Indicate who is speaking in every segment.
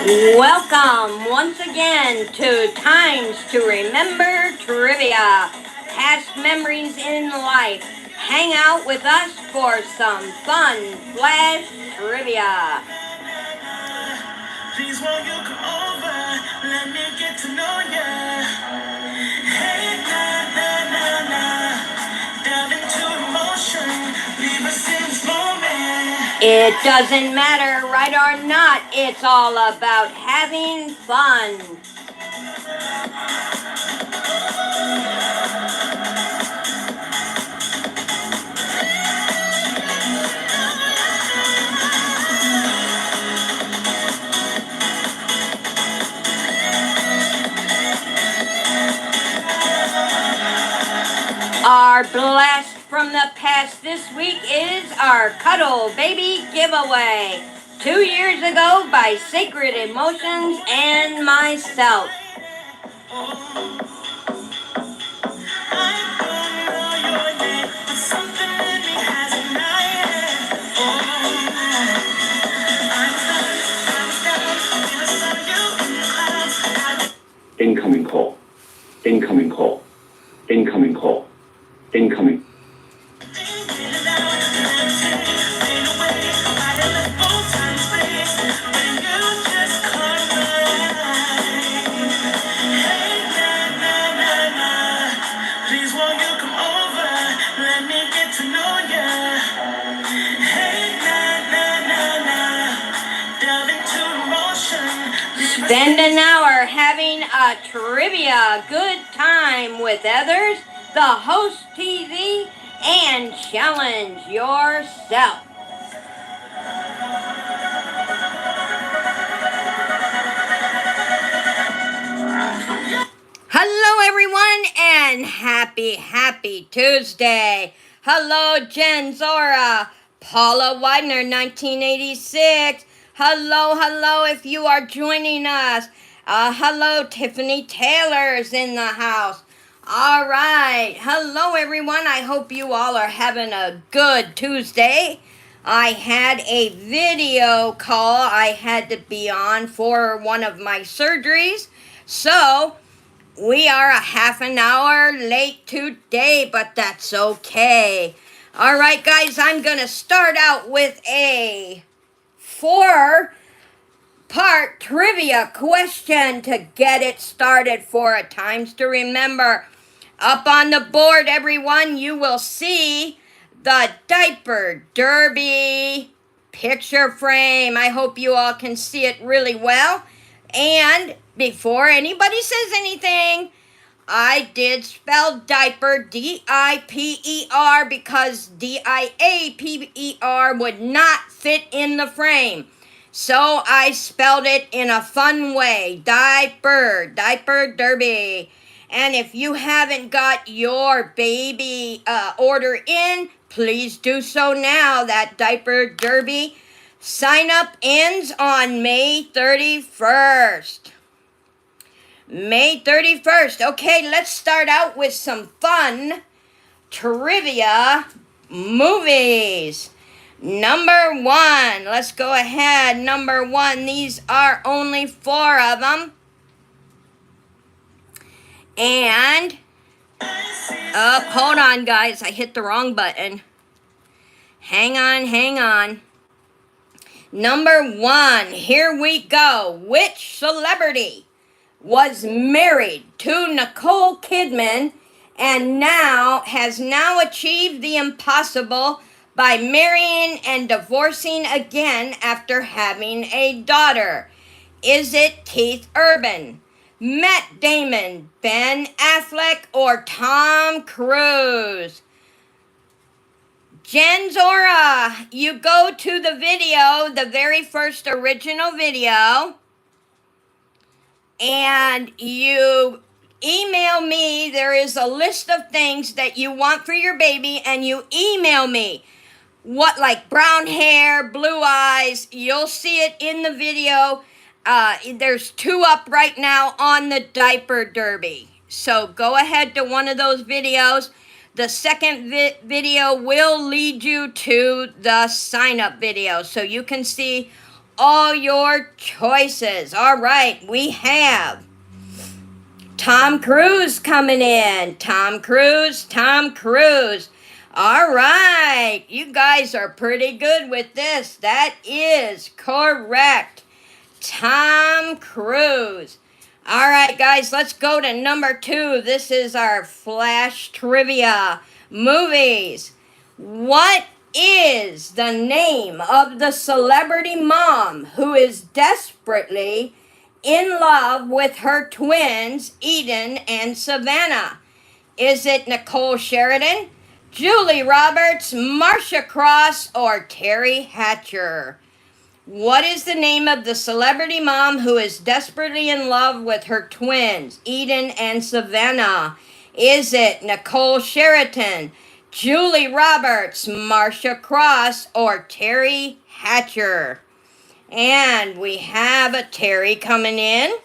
Speaker 1: Welcome once again to Times to Remember Trivia. Past memories in life. Hang out with us for some fun flash trivia. Please won't you come over? Let me get to know ya. Hey, na. Dive into emotion. Leave us in this moment. It doesn't matter, right or not, it's all about having fun. Our blast from the past this week is our Cuddle Baby giveaway. 2 years ago by Sacred Emotions and myself.
Speaker 2: Incoming call. Incoming call. Incoming call. Incoming.
Speaker 1: Spend an hour having a trivia good time with others, the host TZED, and challenge yourself. Hello everyone and happy Tuesday. Hello Jen Zora, Paula Widener 1986. Hello if you are joining us. Hello Tiffany Taylor's in the house. All right. Hello everyone. I hope you all are having a good Tuesday. I had a video call I had to be on for one of my surgeries. So we are a half an hour late today, but that's okay. All right, guys, I'm going to start out with a 4-part trivia question to get it started for a Times to Remember. Up on the board, everyone, you will see the diaper derby picture frame. I hope you all can see it really well. And before anybody says anything, I did spell diaper, D-I-P-E-R, because D-I-A-P-E-R would not fit in the frame. So I spelled it in a fun way, diaper derby. And if you haven't got your baby order in, please do so now. That diaper derby sign up ends on May 31st. May 31st. Okay, let's start out with some fun trivia movies. Number 1. Let's go ahead. Number 1. These are only 4 of them. And, hold on, guys. I hit the wrong button. Hang on. Number 1. Here we go. Which celebrity was married to Nicole Kidman and has now achieved the impossible by marrying and divorcing again after having a daughter? Is it Keith Urban, Matt Damon, Ben Affleck, or Tom Cruise? Jen Zora, you go to the video, the very first original video, and you email me. There is a list of things that you want for your baby, and you email me. What, like brown hair, blue eyes, you'll see it in the video. There's 2 up right now on the diaper derby. So go ahead to one of those videos. The second video will lead you to the sign-up video, so you can see all your choices. All right, we have Tom Cruise coming in. Tom Cruise, Tom Cruise. All right, you guys are pretty good with this. That is correct. Tom Cruise. All right, guys, let's go to number 2. This is our Flash Trivia movies. What is the name of the celebrity mom who is desperately in love with her twins, Eden and Savannah? Is it Nicole Sheridan, Julie Roberts, Marcia Cross, or Terry Hatcher? What is the name of the celebrity mom who is desperately in love with her twins, Eden and Savannah? Is it Nicole Sheridan, Julie Roberts, Marcia Cross, or Terry Hatcher? And we have a Terry coming in.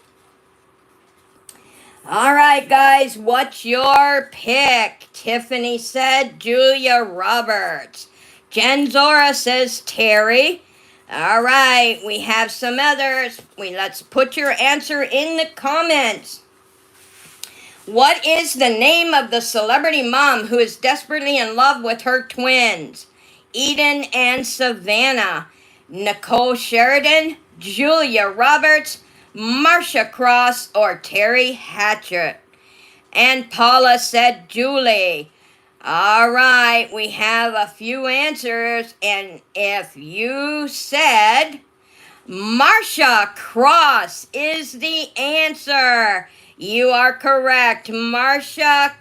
Speaker 1: All right, guys, what's your pick? Tiffany said Julia Roberts. Jen Zora says Terry. All right, we have some others. Let's put your answer in the comments. What is the name of the celebrity mom who is desperately in love with her twins, Eden and Savannah? Nicole Sheridan, Julia Roberts, Marcia Cross, or Terry Hatcher? And Paula said Julie. All right, we have a few answers, and if you said Marcia Cross is the answer, you are correct, Marcia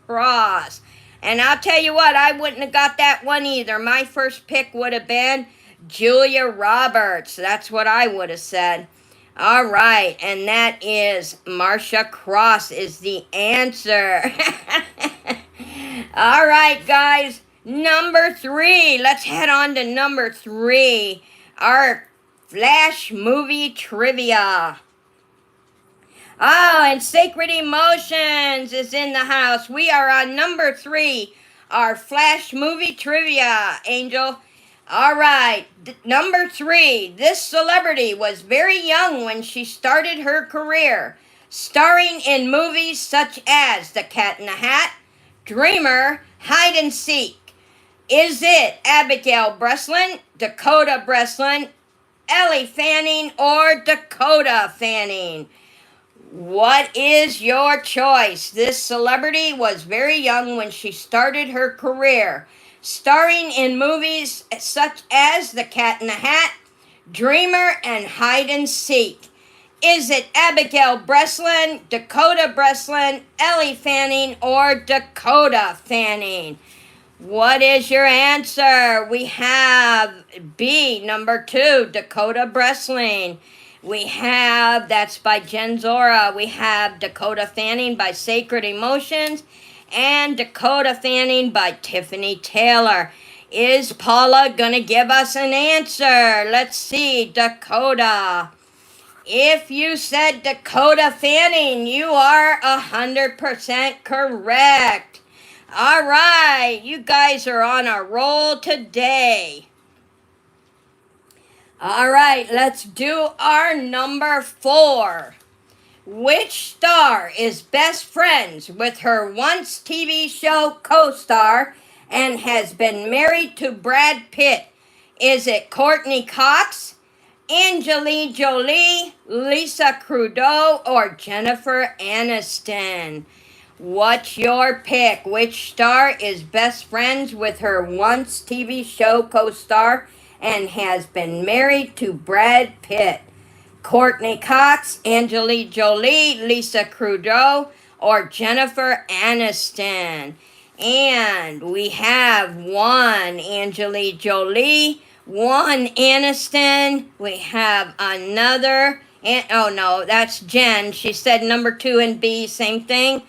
Speaker 1: Cross. And I'll tell you what, I wouldn't have got that one either. My first pick would have been Julia Roberts. That's what I would have said. All right, and that is Marcia Cross is the answer. All right, guys, number 3. Let's head on to number 3, our Flash movie trivia. Oh, and Sacred Emotions is in the house. We are on number 3, our Flash movie trivia, Angel. All right, number 3. This celebrity was very young when she started her career, starring in movies such as The Cat in the Hat, Dreamer, Hide and Seek. Is it Abigail Breslin, Dakota Breslin, Ellie Fanning, or Dakota Fanning? What is your choice? This celebrity was very young when she started her career, starring in movies such as The Cat in the Hat, Dreamer, and Hide and Seek. Is it Abigail Breslin, Dakota Breslin, Ellie Fanning, or Dakota Fanning? What is your answer? We have B, number 2, Dakota Breslin. We have, that's by Jen Zora. We have Dakota Fanning by Sacred Emotions and Dakota Fanning by Tiffany Taylor. Is Paula going to give us an answer? Let's see, Dakota. If you said Dakota Fanning, you are 100% correct. All right, you guys are on a roll today. All right, let's do our number 4. Which star is best friends with her once TV show co-star and has been married to Brad Pitt? Is it Courtney Cox, Angelina Jolie, Lisa Kudrow, or Jennifer Aniston? What's your pick? Which star is best friends with her once TV show co-star and has been married to Brad Pitt? Courtney Cox, Angelina Jolie, Lisa Kudrow, or Jennifer Aniston? And we have 1 Angelina Jolie, 1 Aniston. We have another, and oh no, that's Jen. She said number 2 and B, same thing.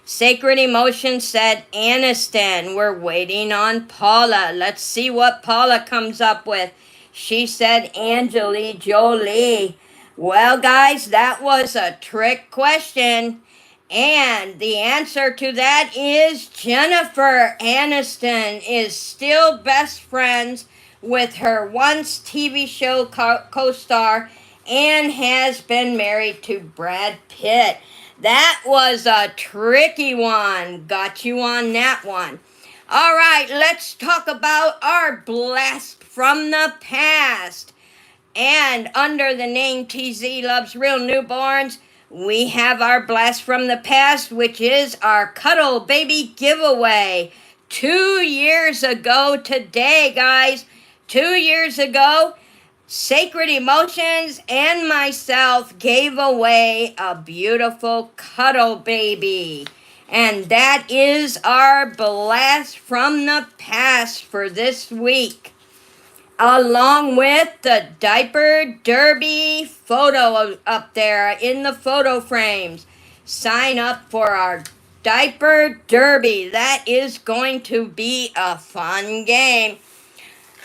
Speaker 1: Sacred Emotion said Aniston. We're waiting on Paula. Let's see what Paula comes up with. She said Angelina Jolie. Well, guys, that was a trick question. And the answer to that is Jennifer Aniston is still best friends with her once TV show co-star and has been married to Brad Pitt. That was a tricky one. Got you on that one. All right, let's talk about our blast from the past. And under the name TZ Loves Real Newborns, we have our blast from the past, which is our Cuddle Baby giveaway. 2 years ago today, guys. 2 years ago, Sacred Emotions and myself gave away a beautiful Cuddle Baby. And that is our blast from the past for this week. Along with the Diaper Derby photo up there in the photo frames. Sign up for our Diaper Derby. That is going to be a fun game.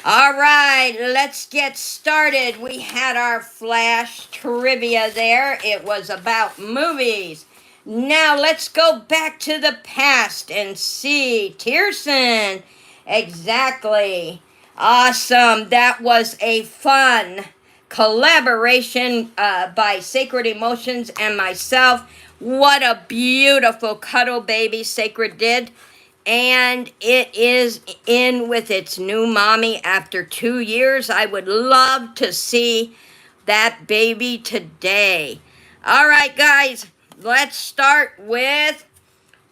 Speaker 1: All right, let's get started. We had our flash trivia there. It was about movies. Now let's go back to the past and see. Tierson. Exactly. Awesome. That was a fun collaboration by Sacred Emotions and myself. What a beautiful Cuddle Baby Sacred did. And it is in with its new mommy after 2 years. I would love to see that baby today. All right, guys, let's start with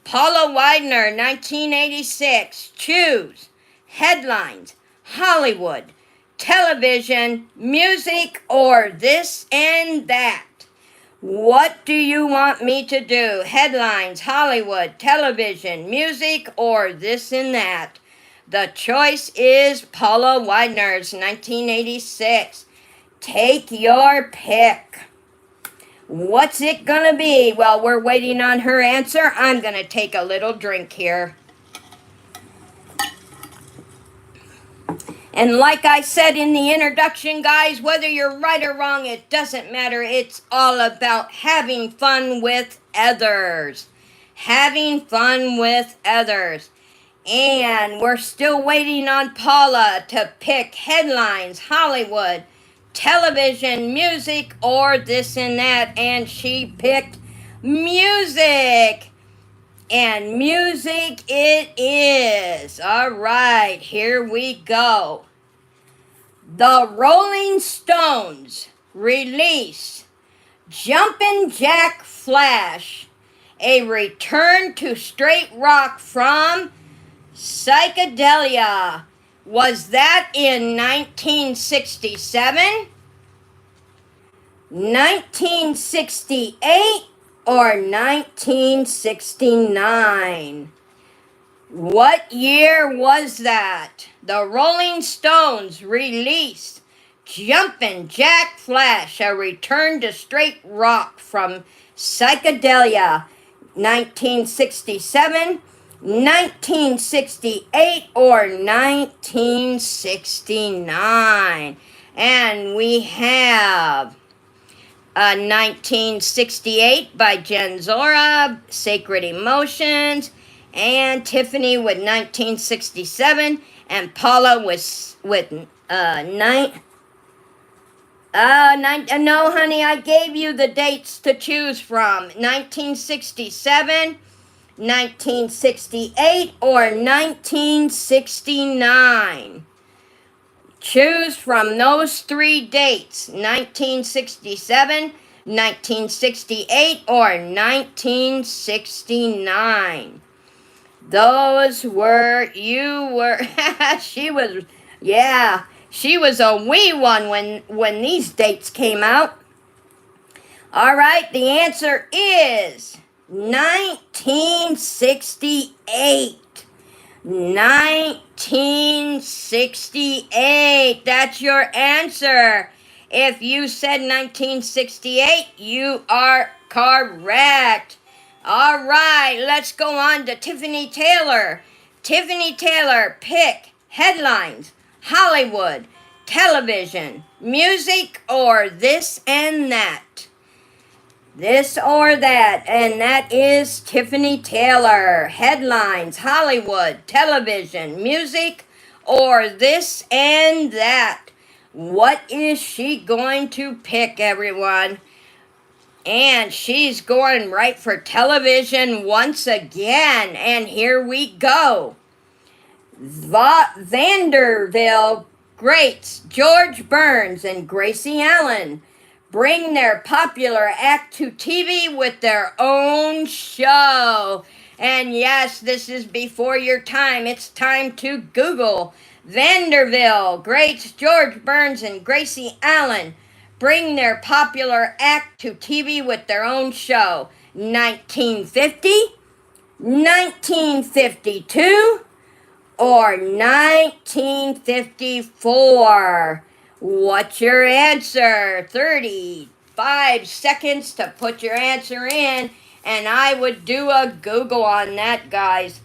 Speaker 1: Paula Widener, 1986. Choose headlines, Hollywood, television, music, or this and that. What do you want me to do? Headlines, Hollywood, television, music, or this and that? The choice is Paula Widener's 1986. Take your pick. What's it gonna be? While we're waiting on her answer, I'm gonna take a little drink here. And like I said in the introduction, guys, whether you're right or wrong, it doesn't matter. It's all about having fun with others. Having fun with others. And we're still waiting on Paula to pick headlines, Hollywood, television, music, or this and that. And she picked music. And music it is. All right, here we go. The Rolling Stones release Jumpin' Jack Flash, a return to straight rock from psychedelia. Was that in 1967, 1968, or 1969? What year was that? The Rolling Stones released Jumpin' Jack Flash, a return to straight rock from psychedelia. 1967, 1968, or 1969? And we have 1968 by Jen Zora, Sacred Emotions, and Tiffany with 1967, and Paula with no, honey, I gave you the dates to choose from. 1967, 1968, or 1969. Choose from those 3 dates, 1967, 1968, or 1969. Those were, she was a wee one when these dates came out. All right, the answer is 1968. 1968. That's your answer. If you said 1968, you are correct. All right, let's go on to Tiffany Taylor. Tiffany Taylor, pick headlines, Hollywood, television, music, or this and that. This or that, and that is Tiffany Taylor. Headlines, Hollywood, television, music, or this and that. What is she going to pick, everyone? And she's going right for television once again. And here we go. Vanderbilt greats George Burns and Gracie Allen bring their popular act to TV with their own show. And yes, this is before your time. It's time to Google. Vanderbilt greats George Burns and Gracie Allen bring their popular act to TV with their own show. 1950, 1952, or 1954? What's your answer? 35 seconds to put your answer in, and I would do a Google on that, guys.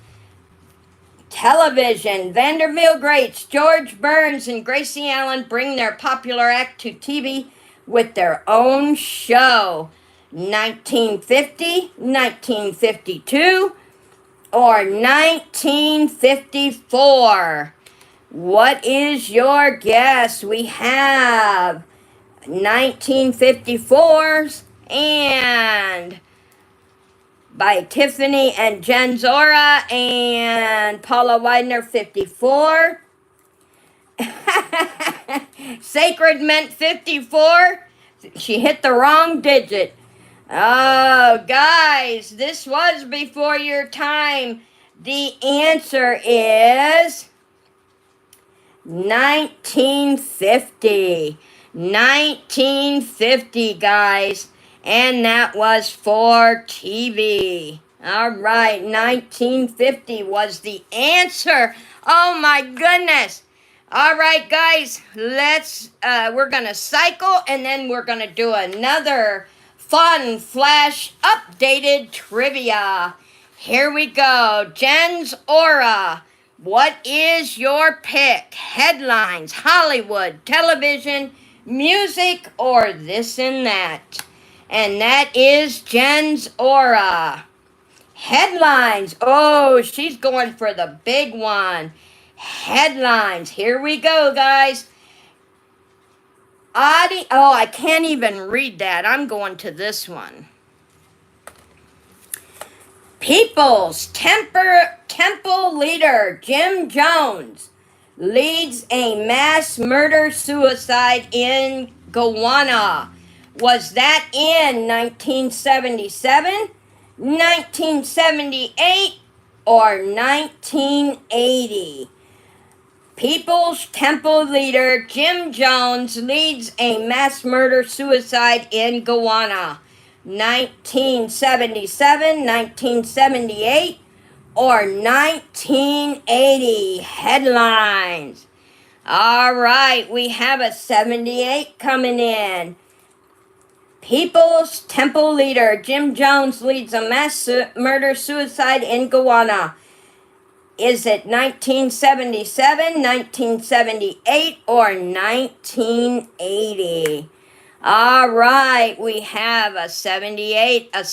Speaker 1: Television. Vanderbilt greats George Burns and Gracie Allen bring their popular act to TV with their own show. 1950, 1952, or 1954? What is your guess? We have 1954's and by Tiffany and Jen Zora and Paula Widener 54. Sacred meant 54. She hit the wrong digit. Oh, guys, this was before your time. The answer is 1950. 1950, guys. And that was for TV. All right, 1950 was the answer. Oh, my goodness. All right, guys, we're going to cycle, and then we're going to do another fun flash updated trivia. Here we go. Jen's Aura. What is your pick? Headlines, Hollywood, television, music, or this and that? And that is Jen's Aura. Headlines. Oh, she's going for the big one. Headlines. Here we go, guys. Oh, I can't even read that. I'm going to this one. People's Temple leader Jim Jones leads a mass murder-suicide in Guyana. Was that in 1977, 1978, or 1980? People's Temple leader Jim Jones leads a mass murder-suicide in Guyana. 1977, 1978, or 1980? Headlines. All right, we have a 78 coming in. People's Temple leader Jim Jones leads a mass murder-suicide in Guyana. Is it 1977, 1978, or 1980? All right, we have a 78, an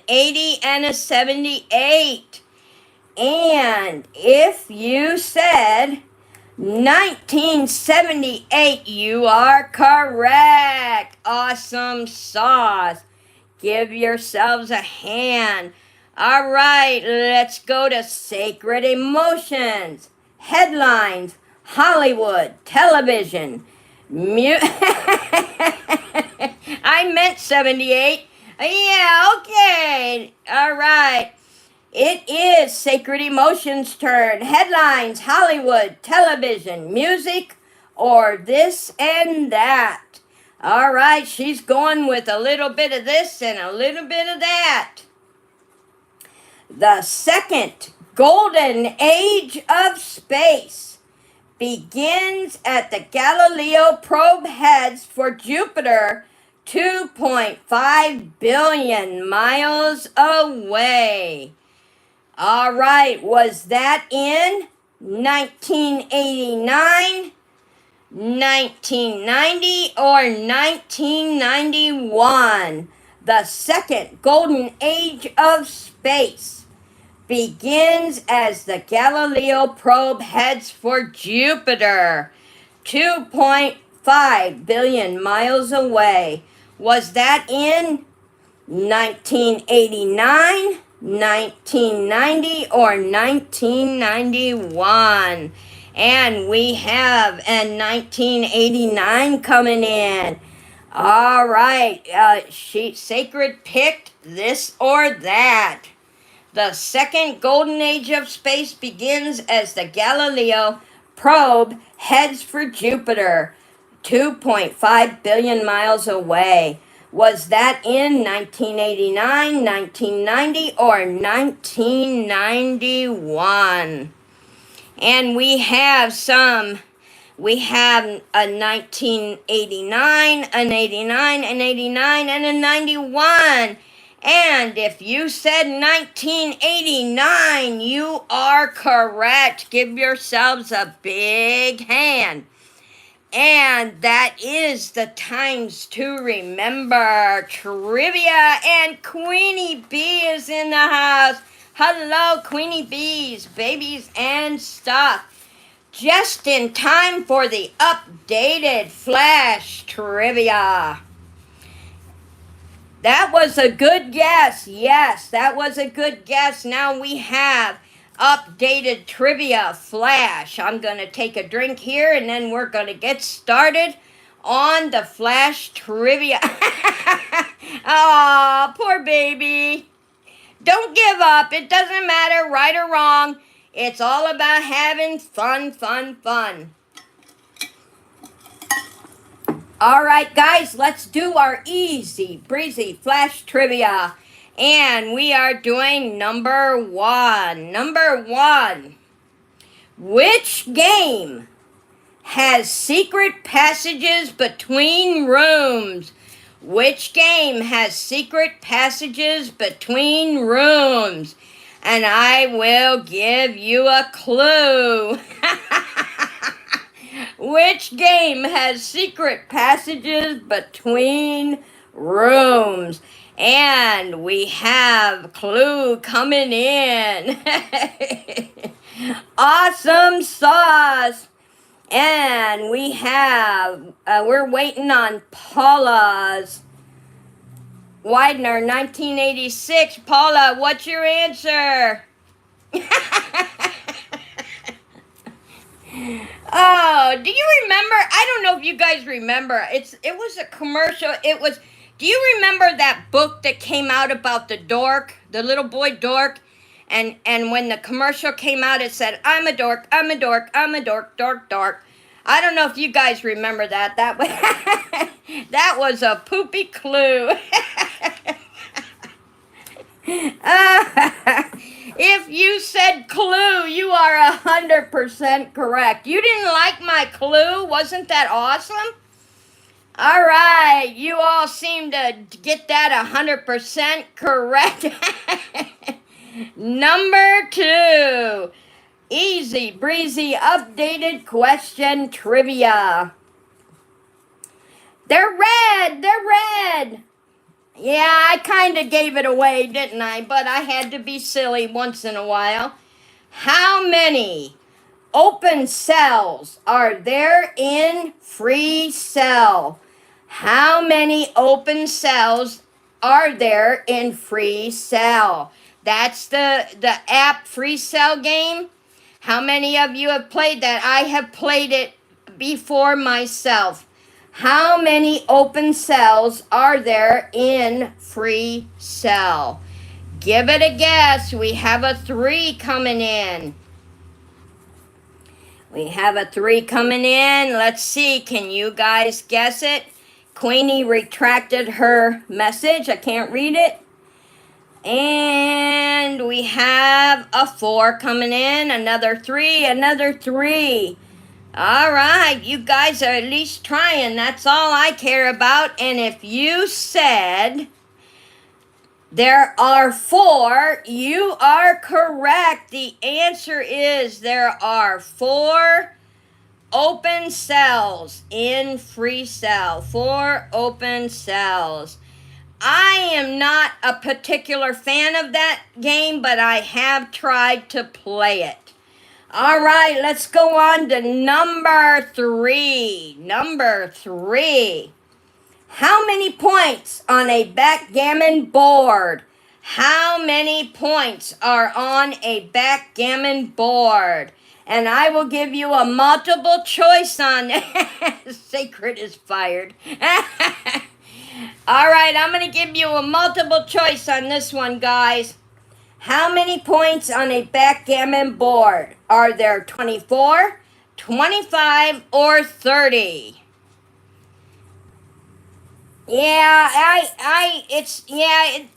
Speaker 1: 80, and a 78. And if you said 1978, you are correct. Awesome sauce. Give yourselves a hand. All right, let's go to Sacred Emotions. Headlines, Hollywood, television, I meant 78. Yeah, okay. All right. It is Sacred Emotions' turn. Headlines, Hollywood, television, music, or this and that. All right, she's going with a little bit of this and a little bit of that. The second golden age of space begins at the Galileo probe heads for Jupiter 2.5 billion miles away. All right, was that in 1989, 1990, or 1991? The second golden age of space begins as the Galileo probe heads for Jupiter, 2.5 billion miles away? Was that in 1989, 1990, or 1991? And we have a 1989 coming in. All right, Sacred picked this or that. The second golden age of space begins as the Galileo probe heads for Jupiter, 2.5 billion miles away. Was that in 1989, 1990, or 1991? And we have a 1989, an 89, an 89, and a 91. And if you said 1989, you are correct. Give yourselves a big hand. And that is the times to remember trivia. And Queenie B is in the house. Hello, Queenie Bees, babies, and stuff. Just in time for the updated Flash trivia. That was a good guess. Yes, that was a good guess. Now we have updated trivia Flash. I'm going to take a drink here and then we're going to get started on the Flash trivia. Aw, poor baby. Don't give up. It doesn't matter right or wrong. It's all about having fun, fun, fun. All right, guys, let's do our easy breezy Flash trivia. And we are doing number one. Number one. Which game has secret passages between rooms? Which game has secret passages between rooms? And I will give you a clue. Which game has secret passages between rooms? And we have clue coming in. Awesome sauce. And we have, we're waiting on Paula's. Widener, 1986. Paula, what's your answer? Oh, do you remember? I don't know if you guys remember. It was a commercial. Do you remember that book that came out about the dork, the little boy dork? And when the commercial came out, it said, I'm a dork, I'm a dork, I'm a dork, dork, dork. I don't know if you guys remember that. That was a poopy clue. If you said clue, you are 100% correct. You didn't like my clue? Wasn't that awesome? All right, you all seem to get that 100% correct. Number two, easy breezy updated question trivia. They're red, they're red. Yeah, I kind of gave it away, didn't I? But I had to be silly once in a while. How many open cells are there in Free Cell? How many open cells are there in Free Cell? That's the app Free Cell game. How many of you have played that? I have played it before myself. How many open cells are there in Free Cell? Give it a guess. We have a 3 coming in. We have a 3 coming in. Let's see. Can you guys guess it? Queenie retracted her message. I can't read it. And we have a 4 coming in. Another 3. Another 3. All right, you guys are at least trying. That's all I care about. And if you said there are 4, you are correct. The answer is there are 4 open cells in Free Cell. 4 open cells. I am not a particular fan of that game, but I have tried to play it. All right, let's go on to number 3. Number 3. How many points on a backgammon board? How many points are on a backgammon board? And I will give you a multiple choice on Sacred is fired. All right, I'm going to give you a multiple choice on this one, guys. How many points on a backgammon board? Are there 24, 25, or 30?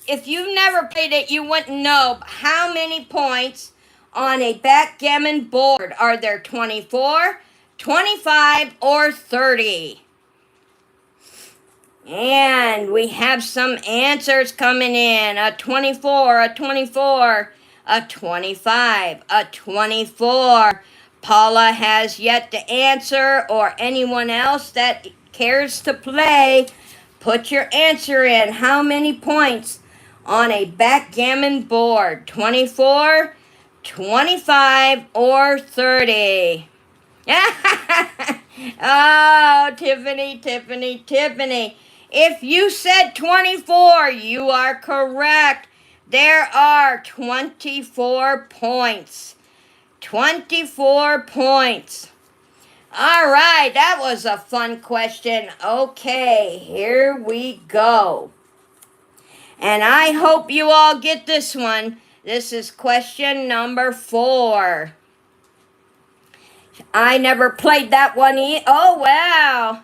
Speaker 1: If you've never played it, you wouldn't know. How many points on a backgammon board? Are there 24, 25, or 30? And we have some answers coming in. A 24, a 24, a 25, a 24. Paula has yet to answer, or anyone else that cares to play. Put your answer in. How many points on a backgammon board? 24, 25, or 30? Oh, Tiffany, Tiffany, Tiffany. If you said 24, you are correct. There are 24 points. 24 points. All right, that was a fun question. Okay, here we go. And I hope you all get this one. This is question number 4. I never played that one either. Oh, wow.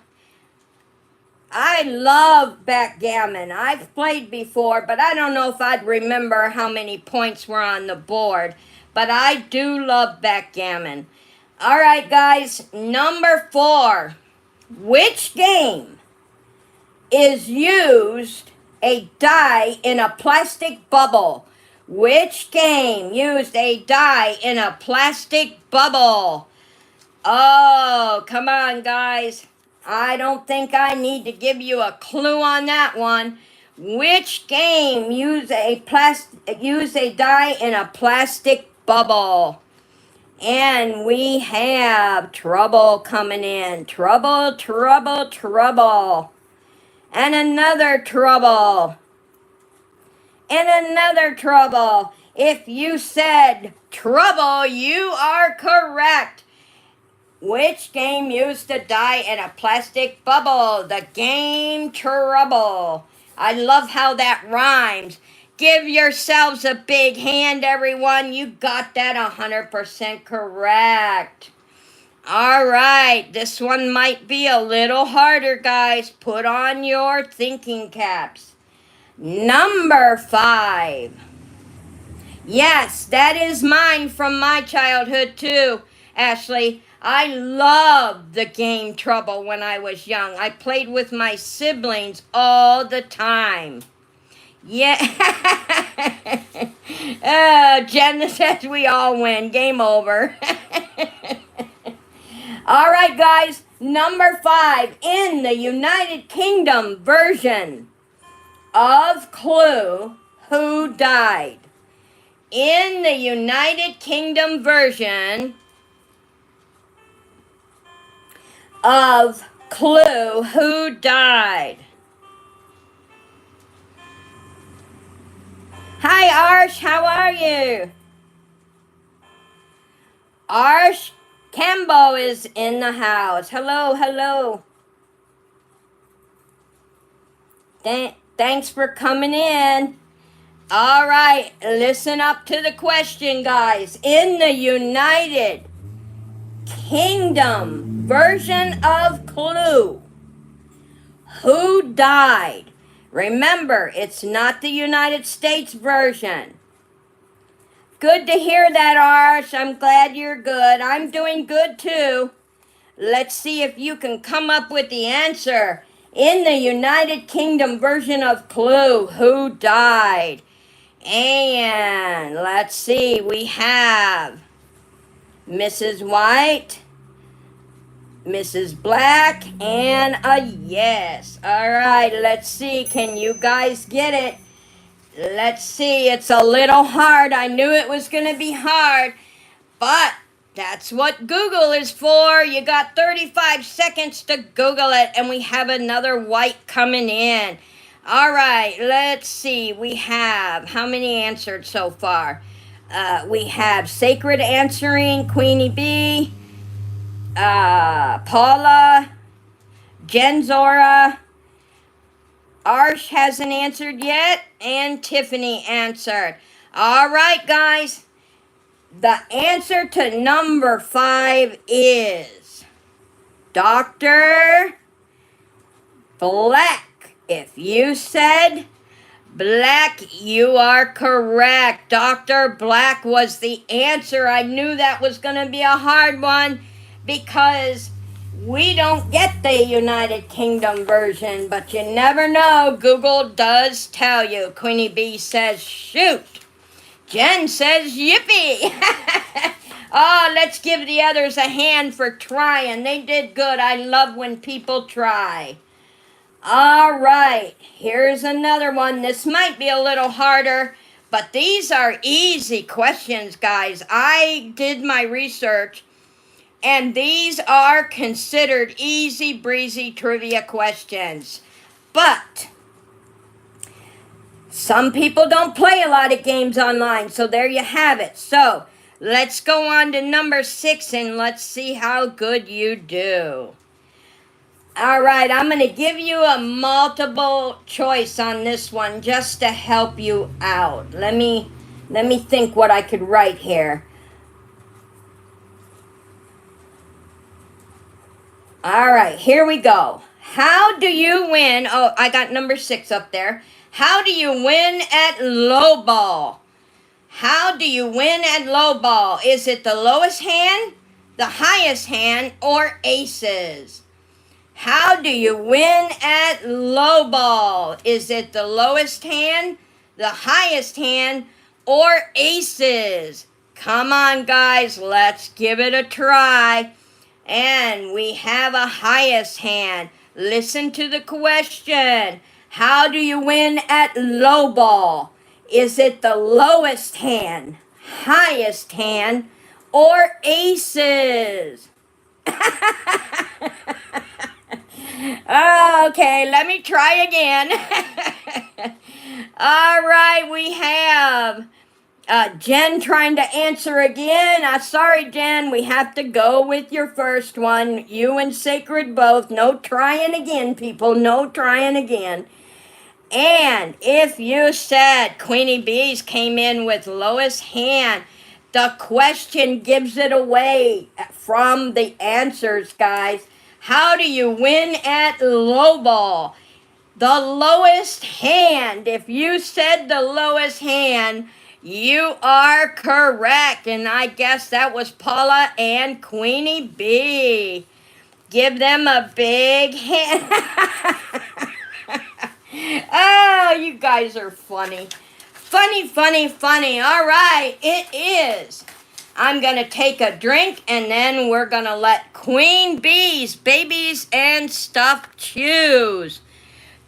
Speaker 1: I love backgammon. I've played before, but I don't know if I'd remember how many points were on the board. But I do love backgammon. All right, guys, number 4. Which game is used a die in a plastic bubble? Which game used a die in a plastic bubble? Oh, come on, guys. I don't think I need to give you a clue on that one. Which game used a die in a plastic bubble? And we have trouble coming in. Trouble, trouble, trouble. And another trouble. And another trouble. If you said trouble, you are correct. Which game used a die in a plastic bubble? The game Trouble. I love how that rhymes. Give yourselves a big hand, everyone. You got that 100% correct. All right, this one might be a little harder, guys. Put on your thinking caps. Number 5. Yes, that is mine from my childhood too, Ashley. I loved the game Trouble when I was young. I played with my siblings all the time. Yeah. Jen says we all win. Game over. All right, guys. Number 5. In the United Kingdom version of Clue, who died? In the United Kingdom version of Clue, who died? Hi, Arsh. How are you? Arsh Cambo is in the house. Hello, hello. Thanks for coming in. All right, listen up to the question, guys. In the United Kingdom version of Clue, who died? Remember, it's not the United States version. Good to hear that, Arsh. I'm glad you're good. I'm doing good too. Let's see if you can come up with the answer. In the United Kingdom version of Clue, who died? And let's see, we have Mrs. White, Mrs. Black, and a yes. All right, let's see. Can you guys get it? Let's see. It's a little hard. I knew it was going to be hard, but that's what Google is for. You got 35 seconds to Google it, and we have another white coming in. All right, let's see. We have, how many answered so far? We have Sacred answering, Queenie B, Paula, Jen Zora, Arsh hasn't answered yet, and Tiffany answered. All right, guys. The answer to number 5 is Dr. Black. If you said Black, you are correct. Dr. Black was the answer. I knew that was going to be a hard one because we don't get the United Kingdom version, but you never know. Google does tell you. Queenie B says, shoot. Jen says, yippee. Oh, let's give the others a hand for trying. They did good. I love when people try. All right, here's another one. This might be a little harder, but these are easy questions, guys. I did my research, and these are considered easy breezy trivia questions. But some people don't play a lot of games online, so there you have it. So let's go on to number 6, and let's see how good you do. All right, I'm going to give you a multiple choice on this one just to help you out. Let me think what I could write here. All right, here we go. How do you win? Oh, I got number 6 up there. How do you win at lowball? How do you win at lowball? Is it the lowest hand, the highest hand, or aces? How do you win at lowball? Is it the lowest hand, the highest hand, or aces? Come on, guys, let's give it a try. And we have a highest hand. Listen to the question. How do you win at lowball? Is it the lowest hand, highest hand, or aces? Okay, let me try again. All right, we have Jen trying to answer again. Sorry, Jen, we have to go with your first one. You and Sacred both. No trying again, people. No trying again. And if you said Queenie Bees came in with lowest hand, the question gives it away from the answers, guys. How do you win at lowball? The lowest hand. If you said the lowest hand, you are correct. And I guess that was Paula and Queenie B. Give them a big hand. Oh, you guys are funny. Funny, funny, funny. All right, it is. I'm going to take a drink, and then we're going to let Queen Bee's Babies and Stuff choose.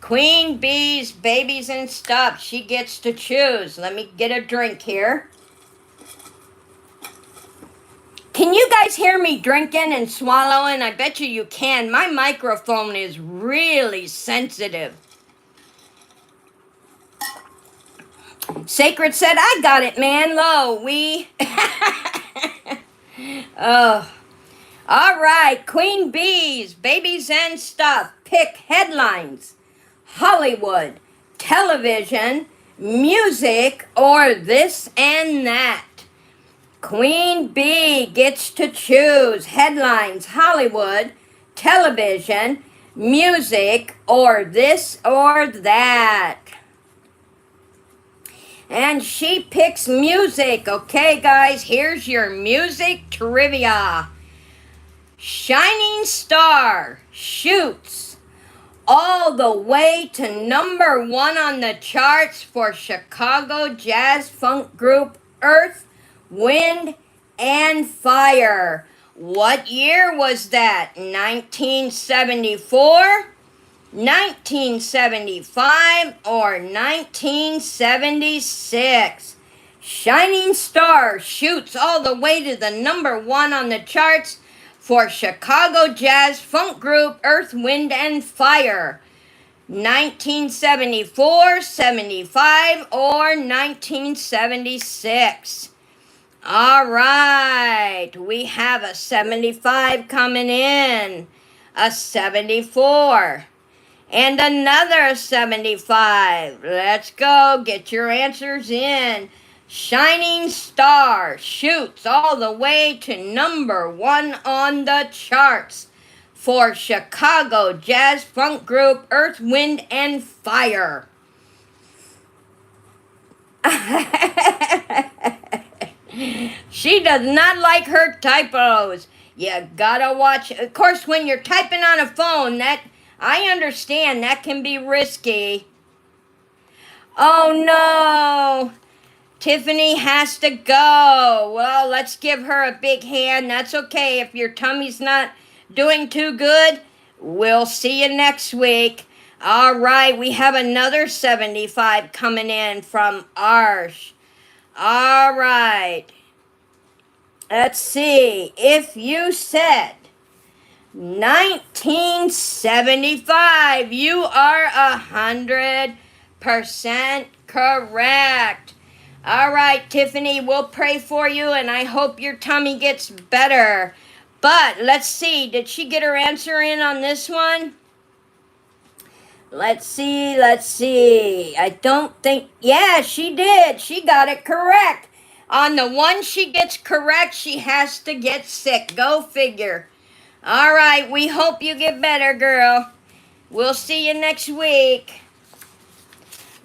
Speaker 1: Queen Bee's Babies and Stuff. She gets to choose. Let me get a drink here. Can you guys hear me drinking and swallowing? I bet you can. My microphone is really sensitive. Sacred said, I got it, man. Low, we... Oh. All right, Queen Bees, Babies and Stuff. Pick headlines. Hollywood, television, music, or this and that. Queen Bee gets to choose headlines, Hollywood, television, music, or this or that. And she picks music. Okay, guys, here's your music trivia. Shining Star shoots all the way to number 1 on the charts for Chicago jazz funk group Earth, Wind, and Fire. What year was that? 1974, 1975, or 1976? Shining Star shoots all the way to the number one on the charts for Chicago jazz funk group Earth, Wind, and Fire. 1974, 75, or 1976? All right, we have a 75 coming in, a 74, and another 75. Let's go, get your answers in. Shining Star shoots all the way to number one on the charts for Chicago jazz funk group Earth, Wind, and Fire. She does not like her typos. You gotta watch. Of course, when you're typing on a phone, that I understand that can be risky. Oh no! Tiffany has to go. Well, let's give her a big hand. That's okay. If your tummy's not doing too good, we'll see you next week. All right, we have another 75 coming in from Arsh. All right. Let's see. If you said 1975, you are 100% correct. All right, Tiffany, we'll pray for you, and I hope your tummy gets better. But let's see. Did she get her answer in on this one? Let's see. I don't think... Yeah, she did. She got it correct. On the one she gets correct, she has to get sick. Go figure. All right, we hope you get better, girl. We'll see you next week.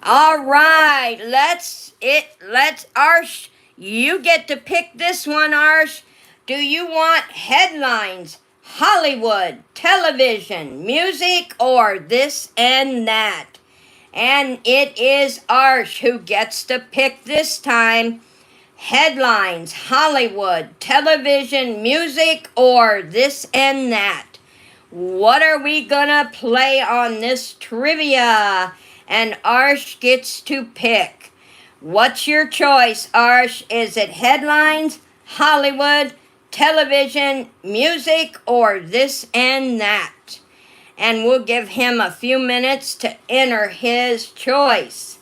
Speaker 1: All right, let's Arsh, you get to pick this one, Arsh. Do you want headlines, Hollywood, television, music, or this and that? And it is Arsh who gets to pick this time. Headlines, Hollywood, television, music, or this and that? What are we gonna play on this trivia? And Arsh gets to pick. What's your choice, Arsh? Is it headlines, Hollywood, television, music, or this and that? And we'll give him a few minutes to enter his choice.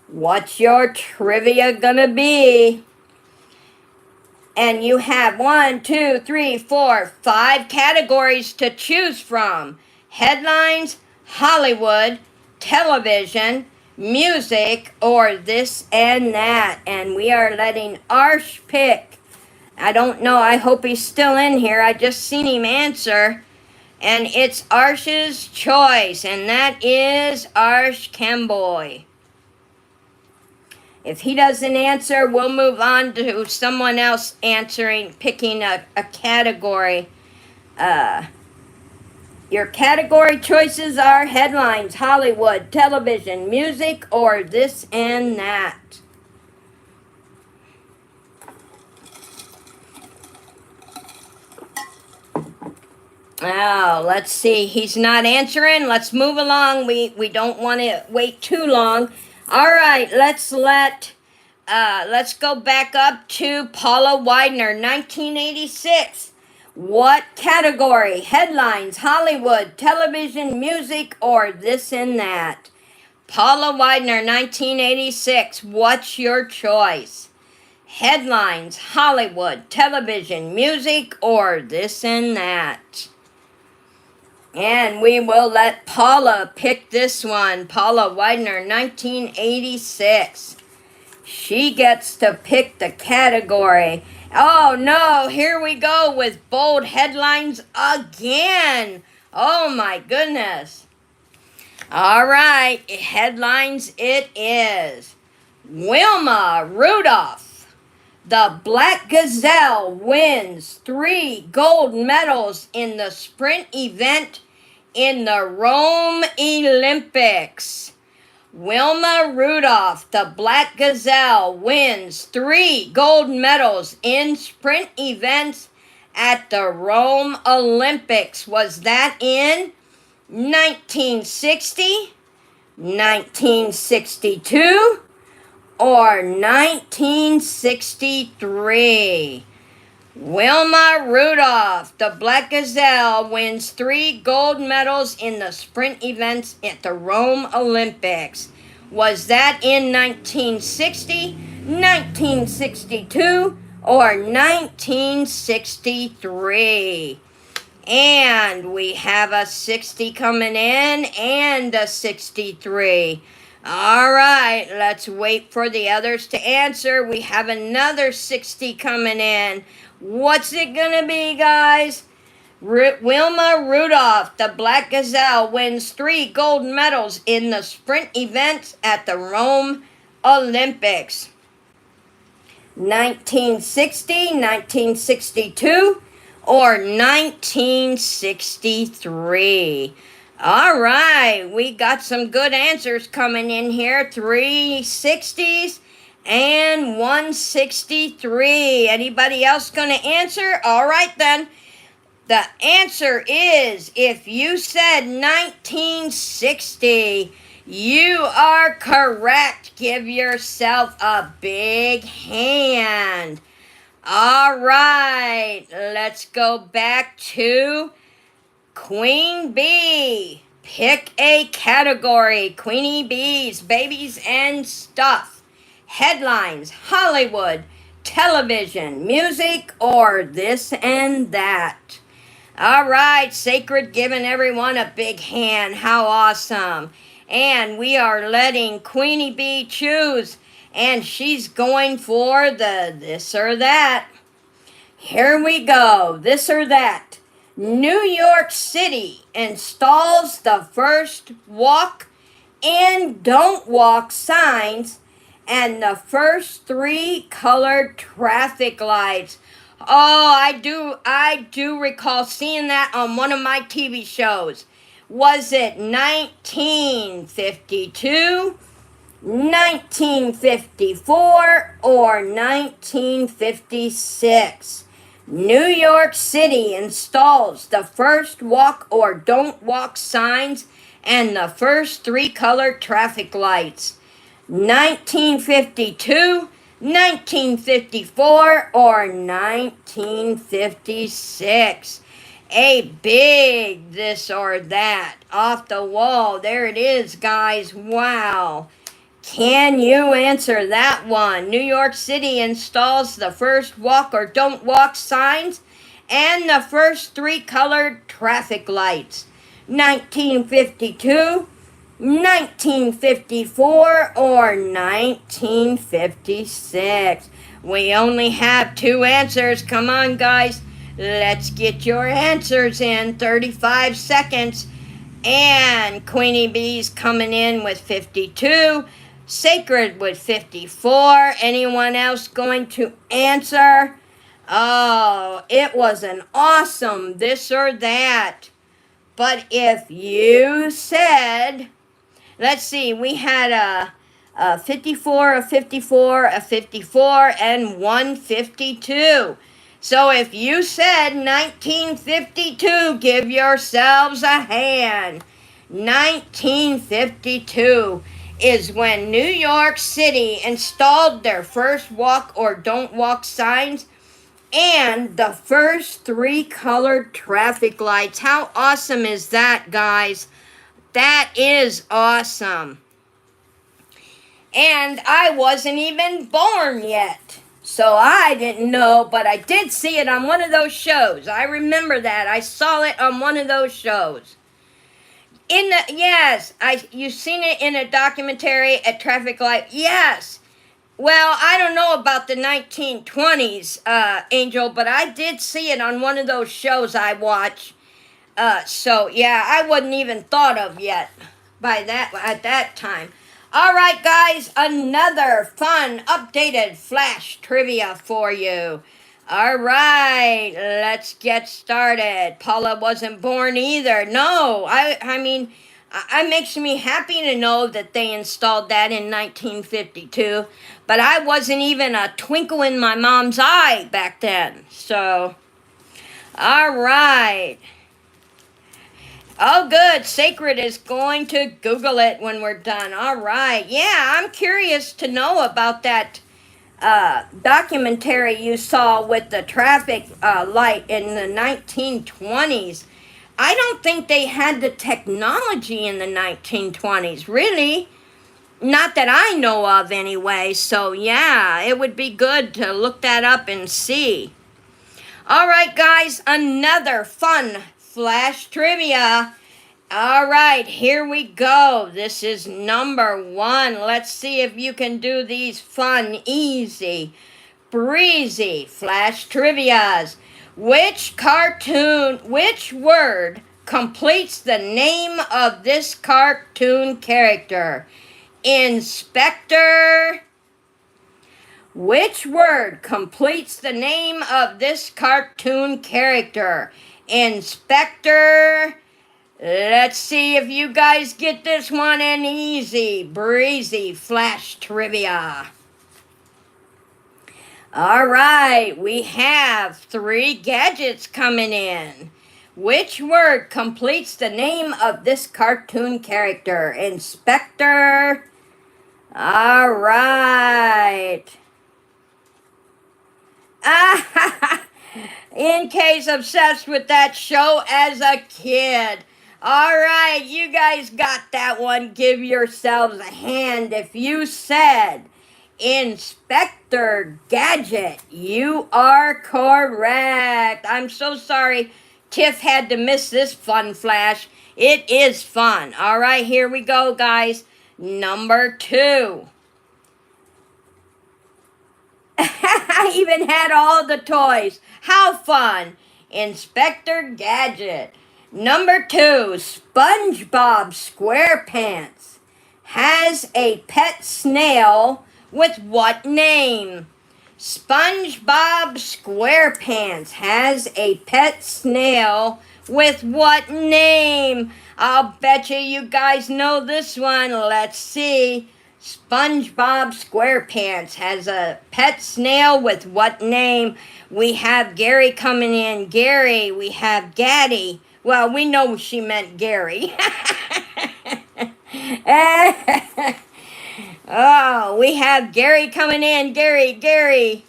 Speaker 1: What's your trivia gonna be? And you have 5 categories to choose from. Headlines, Hollywood, television, music, or this and that. And we are letting Arsh pick. I don't know, I hope he's still in here. I just seen him answer. And it's Arsh's choice, and that is Arsh Kemboy. If he doesn't answer, we'll move on to someone else picking a category. Your category choices are headlines, Hollywood, television, music, or this and that. Oh, let's see. He's not answering. Let's move along. We don't want to wait too long. All right, let's go back up to Paula Widener, 1986. What category? Headlines, Hollywood, television, music, or this and that? Paula Widener, 1986. What's your choice? Headlines, Hollywood, television, music, or this and that? And we will let Paula pick this one. Paula Widener, 1986. She gets to pick the category. Oh no, here we go with bold headlines again. Oh my goodness. All right, headlines it is. Wilma Rudolph, the Black Gazelle, wins 3 gold medals in the sprint event in the Rome Olympics. Wilma Rudolph, the Black Gazelle, wins 3 gold medals in sprint events at the Rome Olympics? Was that in 1960, 1962, or 1963? Wilma Rudolph, the Black Gazelle, wins 3 gold medals in the sprint events at the Rome Olympics. Was that in 1960, 1962, or 1963? And we have a 60 coming in and a 63. All right, let's wait for the others to answer. We have another 60 coming in. What's it gonna be, guys? Wilma Rudolph, the Black Gazelle, wins 3 gold medals in the sprint events at the Rome Olympics. 1960, 1962, or 1963? All right, we got some good answers coming in here. 3 60s and 163. Anybody else going to answer? All right, then. The answer is, if you said 1960, you are correct. Give yourself a big hand. All right, let's go back to Queen Bee. Pick a category. Queenie Bees, babies and stuff. Headlines, Hollywood, television, music, or this and that. All right, Sacred giving everyone a big hand. How awesome. And we are letting Queenie Bee choose. And she's going for the this or that. Here we go. This or that. New York City installs the first walk and don't walk signs and the first 3 colored traffic lights. Oh, I do recall seeing that on one of my TV shows. Was it 1952, 1954, or 1956? New York City installs the first walk or don't walk signs and the first 3 colored traffic lights. 1952, 1954, or 1956? A big this or that off the wall. There it is, guys. Wow. Can you answer that one? New York City installs the first walk or don't walk signs and the first 3 colored traffic lights. 1952, 1954, or 1956? We only have 2 answers. Come on, guys. Let's get your answers in. 35 seconds. And Queenie Bee's coming in with 52. Sacred with 54. Anyone else going to answer? Oh, it was an awesome this or that. But if you said, let's see, we had a 54, a 54, a 54, and 152. So if you said 1952, give yourselves a hand. 1952 is when New York City installed their first walk or don't walk signs and the first 3 colored traffic lights. How awesome is that, guys? That is awesome. And I wasn't even born yet, so I didn't know, but I did see it on one of those shows. I remember that. I saw it on one of those shows. You've seen it in a documentary, a traffic light. Yes. Well, I don't know about the 1920s, Angel, but I did see it on one of those shows I watch. So yeah, I wasn't even thought of yet at that time. All right, guys, another fun, updated flash trivia for you. All right, let's get started. Paula wasn't born either. No, I mean, it makes me happy to know that they installed that in 1952, but I wasn't even a twinkle in my mom's eye back then. So, All right. Oh, good. Sacred is going to Google it when we're done. All right. Yeah, I'm curious to know about that documentary you saw with the traffic light in the 1920s. I don't think they had the technology in the 1920s, really. Not that I know of, anyway. So, yeah, it would be good to look that up and see. All right, guys, another fun flash trivia. All right, here we go. This is number 1. Let's see if you can do these fun, easy, breezy flash trivias. Which word completes the name of this cartoon character? Inspector. Which word completes the name of this cartoon character? Inspector. Let's see if you guys get this one, an easy, breezy flash trivia. All right, we have 3 gadgets coming in. Which word completes the name of this cartoon character? Inspector. All right. In case obsessed with that show as a kid. All right, you guys got that one. Give yourselves a hand if you said Inspector Gadget. You are correct. I'm so sorry Tiff had to miss this fun flash. It is fun. All right, here we go, guys. Number 2. I even had all the toys. How fun. Inspector Gadget. Number 2, SpongeBob SquarePants has a pet snail with what name? SpongeBob SquarePants has a pet snail with what name? I'll bet you guys know this one. Let's see. SpongeBob SquarePants has a pet snail with what name? We have Gary coming in. Gary, we have Gaddy. Well, we know she meant Gary. Oh, we have Gary coming in. Gary.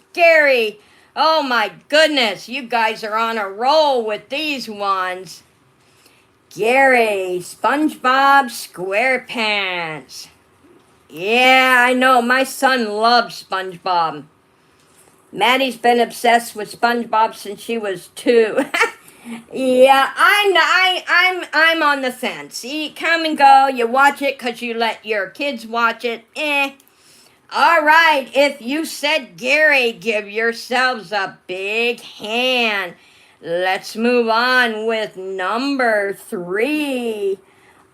Speaker 1: Oh my goodness, you guys are on a roll with these ones. Gary, SpongeBob SquarePants. Yeah, I know. My son loves SpongeBob. Maddie's been obsessed with SpongeBob since she was 2. Yeah, I'm on the fence. You come and go. You watch it because you let your kids watch it. All right, if you said Gary, give yourselves a big hand. Let's move on with number 3.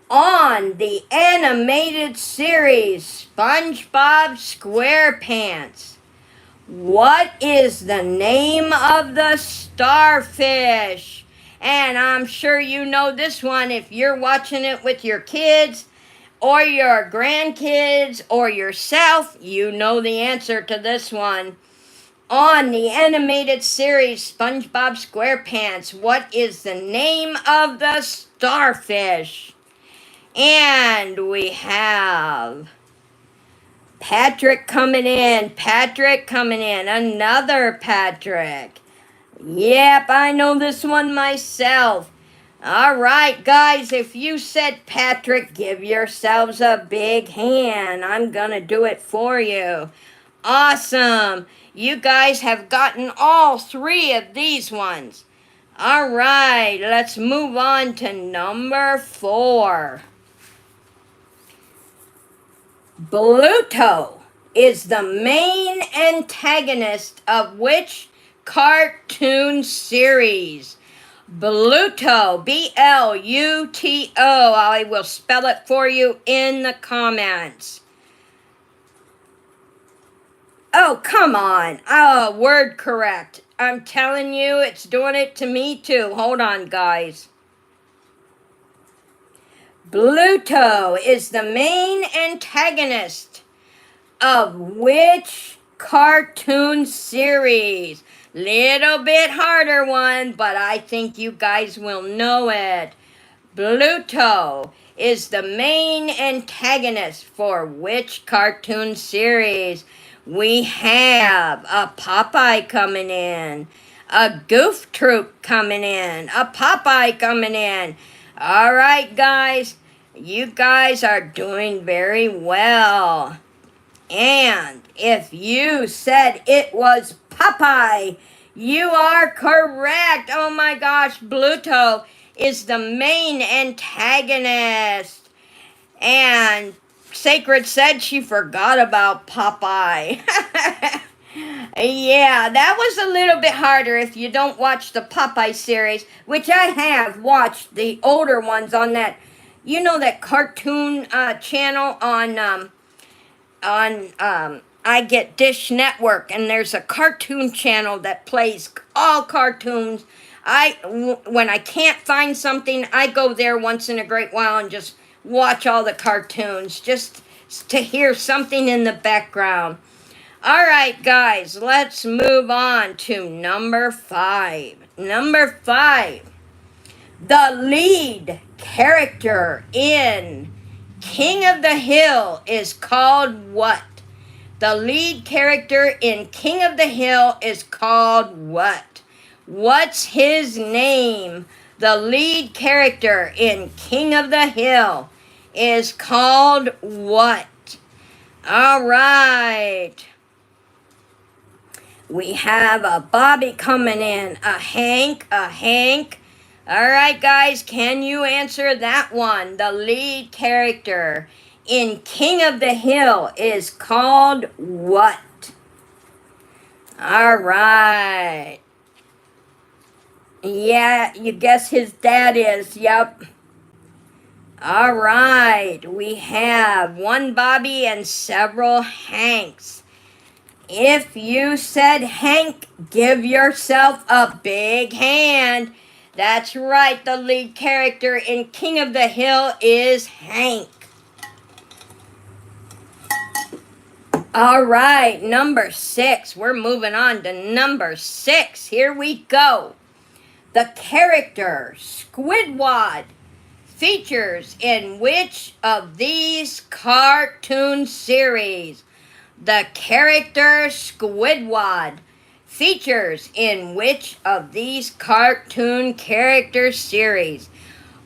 Speaker 1: On the animated series SpongeBob SquarePants, what is the name of the starfish? And I'm sure you know this one if you're watching it with your kids or your grandkids or yourself. You know the answer to this one. On the animated series SpongeBob SquarePants, what is the name of the starfish? And we have Patrick coming in. Another Patrick. Yep, I know this one myself. All right, guys, if you said Patrick, give yourselves a big hand. I'm going to do it for you. Awesome. You guys have gotten all 3 of these ones. All right, let's move on to number 4. Bluto is the main antagonist of which cartoon series? Bluto, B-L-U-T-O. I will spell it for you in the comments. Oh, come on. Oh, word correct. I'm telling you, it's doing it to me too. Hold on, guys. Bluto is the main antagonist of which cartoon series. Little bit harder one, but I think you guys will know it. Bluto is the main antagonist for which cartoon series? We have a Popeye coming in, a Goof Troop coming in, a Popeye coming in. All right, guys, you guys are doing very well. And if you said it was Popeye, you are correct. Oh my gosh, Bluto is the main antagonist. And Sacred said she forgot about Popeye. Yeah, that was a little bit harder if you don't watch the Popeye series, which I have watched the older ones on that, that cartoon channel on I get Dish Network, and there's a cartoon channel that plays all cartoons. When I can't find something, I go there once in a great while and just watch all the cartoons, just to hear something in the background. All right, guys, let's move on to number 5. Number 5. The lead character in King of the Hill is called what? The lead character in King of the Hill is called what? What's his name? The lead character in King of the Hill is called what? All right. We have a Bobby coming in, a Hank. All right, guys, can you answer that one? The lead character in King of the Hill is called what? All right. Yeah, you guess his dad is. Yep. All right. We have one Bobby and several Hanks. If you said Hank, give yourself a big hand. That's right. The lead character in King of the Hill is Hank. All right, number 6. We're moving on to number 6. Here we go. The character Squidward features in which of these cartoon series? The character Squidward features in which of these cartoon character series?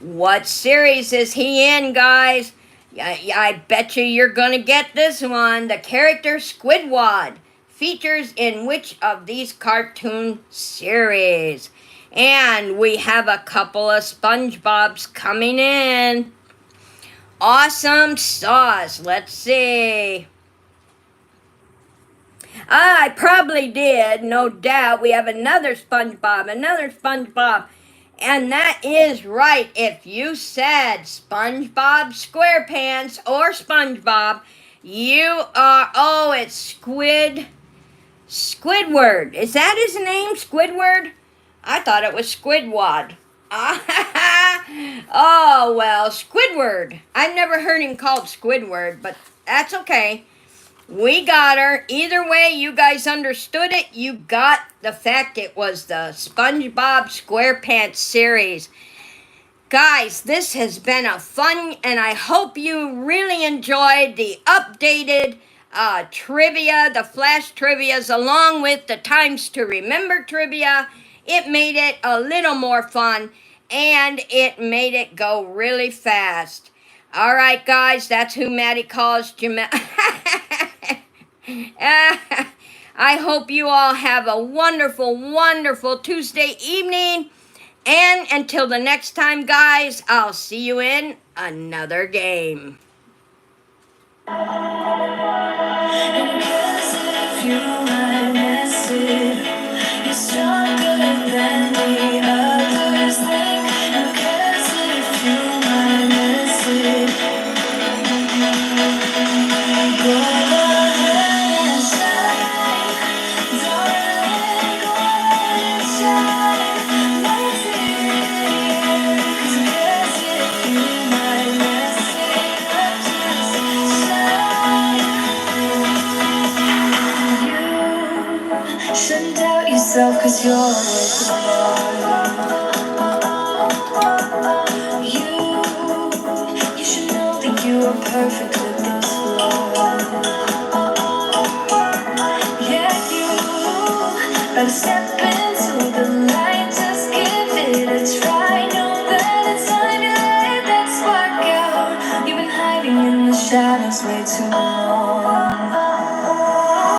Speaker 1: What series is he in, guys? I bet you're going to get this one. The character Squidward features in which of these cartoon series? And we have a couple of Spongebobs coming in. Awesome sauce. Let's see. I probably did, no doubt. We have another SpongeBob. And that is right. If you said SpongeBob SquarePants or Spongebob, you are, it's Squidward. Is that his name, Squidward? I thought it was Squidward. Oh, well, Squidward. I've never heard him called Squidward, but that's okay. We got her. Either way, you guys understood it. You got the fact it was the SpongeBob SquarePants series. Guys, this has been a fun, and I hope you really enjoyed the updated trivia, the flash trivias, along with the times to remember trivia. It made it a little more fun, and it made it go really fast. All right, guys, that's who Maddie calls Jamel. I hope you all have a wonderful, wonderful Tuesday evening. And until the next time, guys, I'll see you in another game. And 'cause if you might miss it, you're stronger than the others think. And 'cause if you might miss it, go ahead and shine. Don't let go and shine. Let's you
Speaker 3: were perfect with those flaws. Yeah, you better step into the light, just give it a try. Know that it's time you let that spark out. You've been hiding in the shadows way too long.